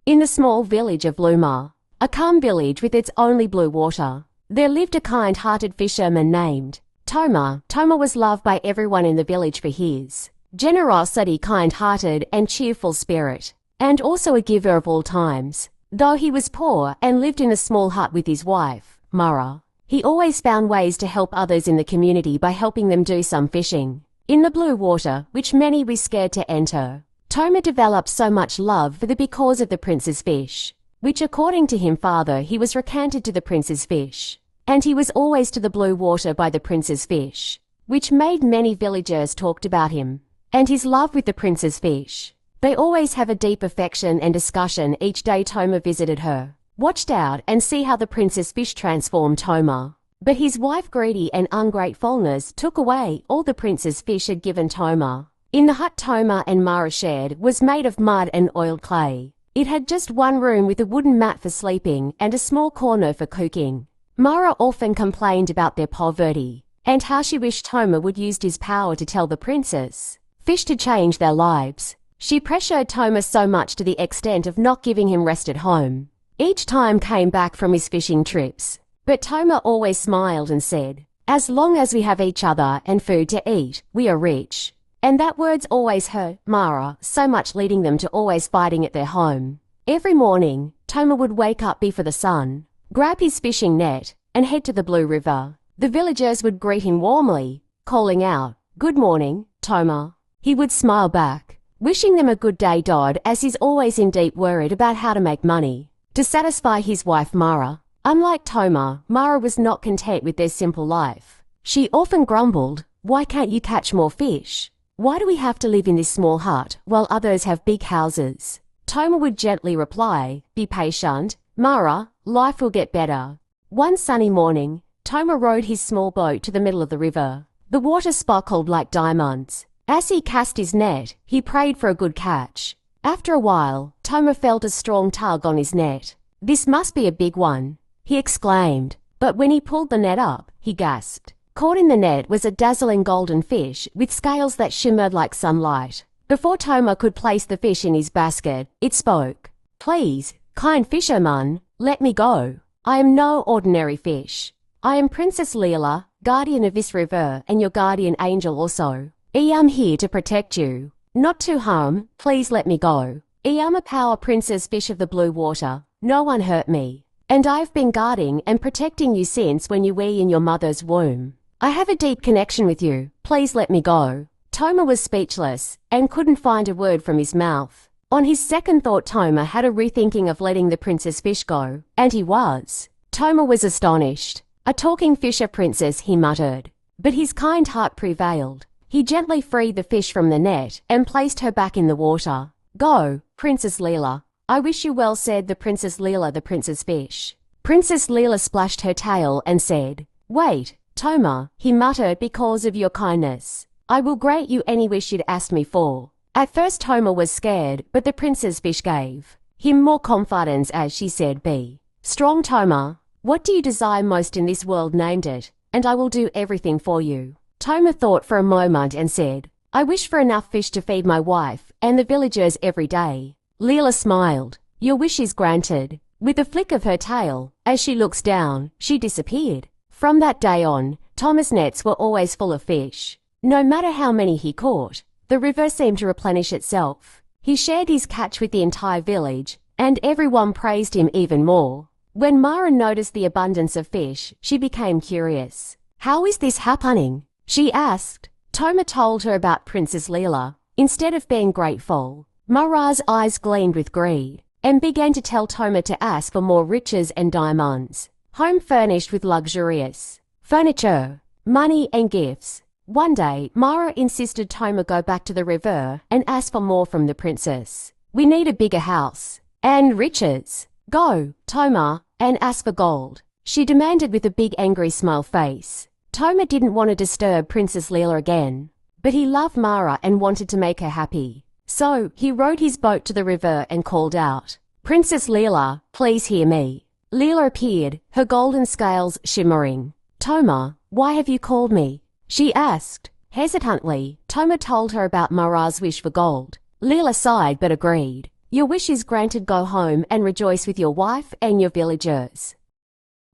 In the small village of Luma, a calm village with its only blue water, there lived a kind-hearted fisherman named Toma. Toma was loved by everyone in the village for his generosity, kind-hearted and cheerful spirit, and also a giver of all times. Though he was poor and lived in a small hut with his wife, Mara, he always found ways to help others in the community by helping them do some fishing in the blue water, which many were scared to enter. Toma developed so much love for the because of the prince's fish, which according to him father he was recanted to the prince's fish, and he was always to the blue water by the prince's fish, which made many villagers talked about him, and his love with the prince's fish. They always have a deep affection and discussion each day Toma visited her, watched out and see how the prince's fish transformed Toma. But his wife greedy and ungratefulness took away all the prince's fish had given Toma. In the hut Toma and Mara shared was made of mud and oiled clay. It had just one room with a wooden mat for sleeping and a small corner for cooking. Mara often complained about their poverty and how she wished Toma would use his power to tell the princess fish to change their lives. She pressured Toma so much to the extent of not giving him rest at home. Each time came back from his fishing trips, but Toma always smiled and said, "As long as we have each other and food to eat, we are rich." And that words always hurt Mara so much, leading them to always fighting at their home. Every morning, Toma would wake up before the sun, grab his fishing net, and head to the blue river. The villagers would greet him warmly, calling out, "Good morning, Toma." He would smile back, wishing them a good day Dodd, as he's always in deep worried about how to make money to satisfy his wife Mara. Unlike Toma, Mara was not content with their simple life. She often grumbled, "Why can't you catch more fish? Why do we have to live in this small hut while others have big houses?" Toma would gently reply, "Be patient, Mara, life will get better." One sunny morning, Toma rowed his small boat to the middle of the river. The water sparkled like diamonds. As he cast his net, he prayed for a good catch. After a while, Toma felt a strong tug on his net. "This must be a big one," he exclaimed, but when he pulled the net up, he gasped. Caught in the net was a dazzling golden fish with scales that shimmered like sunlight. Before Toma could place the fish in his basket, it spoke. "Please, kind fisherman, let me go. I am no ordinary fish. I am Princess Leela, guardian of this river and your guardian angel also. I am here to protect you, not to harm. Please let me go. I am a power princess fish of the blue water. No one hurt me, and I have been guarding and protecting you since when you were in your mother's womb. I have a deep connection with you. Please let me go." Toma was speechless and couldn't find a word from his mouth. On his second thought, Toma had a rethinking of letting the princess fish go, and he was. Toma was astonished. "A talking fisher princess," he muttered. But his kind heart prevailed. He gently freed the fish from the net and placed her back in the water. "Go, Princess Leela. I wish you well," said the Princess Leela, the princess fish. Princess Leela splashed her tail and said, "Wait, Toma," he muttered, "because of your kindness, I will grant you any wish you'd asked me for." At first Toma was scared, but the princess fish gave him more confidence as she said, "Be strong, Toma. What do you desire most in this world? Named it, and I will do everything for you." Toma thought for a moment and said, "I wish for enough fish to feed my wife and the villagers every day." Leela smiled. "Your wish is granted." With a flick of her tail, as she looks down, she disappeared. From that day on, Toma's nets were always full of fish. No matter how many he caught, the river seemed to replenish itself. He shared his catch with the entire village, and everyone praised him even more. When Mara noticed the abundance of fish, she became curious. "How is this happening?" she asked. Toma told her about Princess Leela. Instead of being grateful, Mara's eyes gleamed with greed and began to tell Toma to ask for more riches and diamonds, home furnished with luxurious furniture, money and gifts. One day, Mara insisted Toma go back to the river and ask for more from the princess. "We need a bigger house and riches. Go, Toma, and ask for gold," she demanded with a big angry smile face. Toma didn't want to disturb Princess Leela again, but he loved Mara and wanted to make her happy. So he rowed his boat to the river and called out, "Princess Leela, please hear me." Leela appeared, her golden scales shimmering. "Toma, why have you called me?" she asked. Hesitantly, Toma told her about Mara's wish for gold. Leela sighed but agreed. Your wish is granted. Go home and rejoice with your wife and your villagers."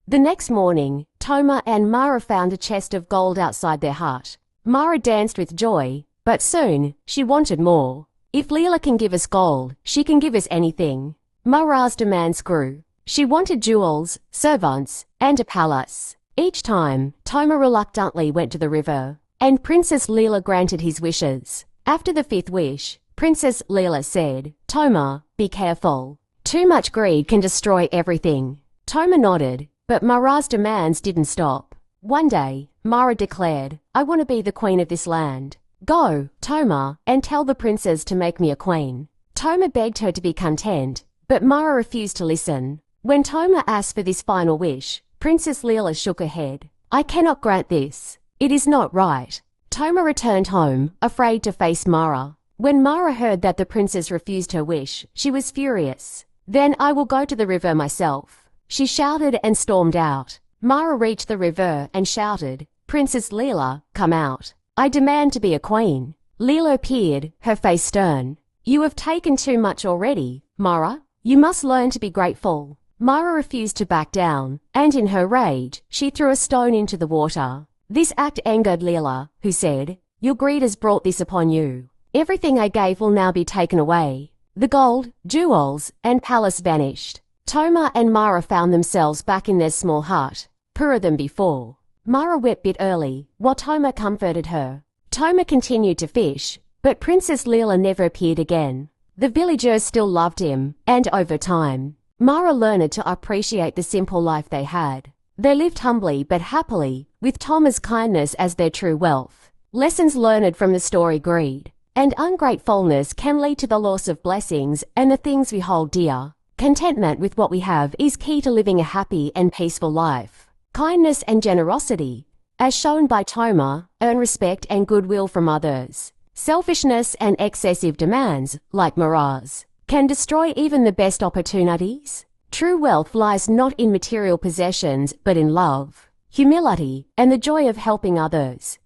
The next morning, Toma and Mara found a chest of gold outside their hut. Mara danced with joy, but soon she wanted more. "If Leela can give us gold, she can give us anything." Mara's demands grew. She wanted jewels, servants, and a palace. Each time, Toma reluctantly went to the river, and Princess Leela granted his wishes. After the fifth wish, Princess Leela said, "Toma, be careful. Too much greed can destroy everything." Toma nodded, but Mara's demands didn't stop. One day, Mara declared, "I want to be the queen of this land. Go, Toma, and tell the princes to make me a queen." Toma begged her to be content, but Mara refused to listen. When Toma asked for this final wish, Princess Leela shook her head. "I cannot grant this. It is not right." Toma returned home, afraid to face Mara. When Mara heard that the princess refused her wish, she was furious. "Then I will go to the river myself." She shouted and stormed out. Mara reached the river and shouted, "Princess Leela, come out. I demand to be a queen." Leela appeared, her face stern. "You have taken too much already, Mara. You must learn to be grateful." Mara refused to back down, and in her rage, she threw a stone into the water. This act angered Leela, who said, "Your greed has brought this upon you. Everything I gave will now be taken away." The gold, jewels, and palace vanished. Toma and Mara found themselves back in their small hut, poorer than before. Mara wept bitterly, while Toma comforted her. Toma continued to fish, but Princess Leela never appeared again. The villagers still loved him, and over time, Mara learned to appreciate the simple life they had. They lived humbly but happily, with Toma's kindness as their true wealth. Lessons learned from the story: greed and ungratefulness can lead to the loss of blessings and the things we hold dear. Contentment with what we have is key to living a happy and peaceful life. Kindness and generosity, as shown by Toma, earn respect and goodwill from others. Selfishness and excessive demands, like Mara's, can destroy even the best opportunities. True wealth lies not in material possessions but in love, humility, and the joy of helping others.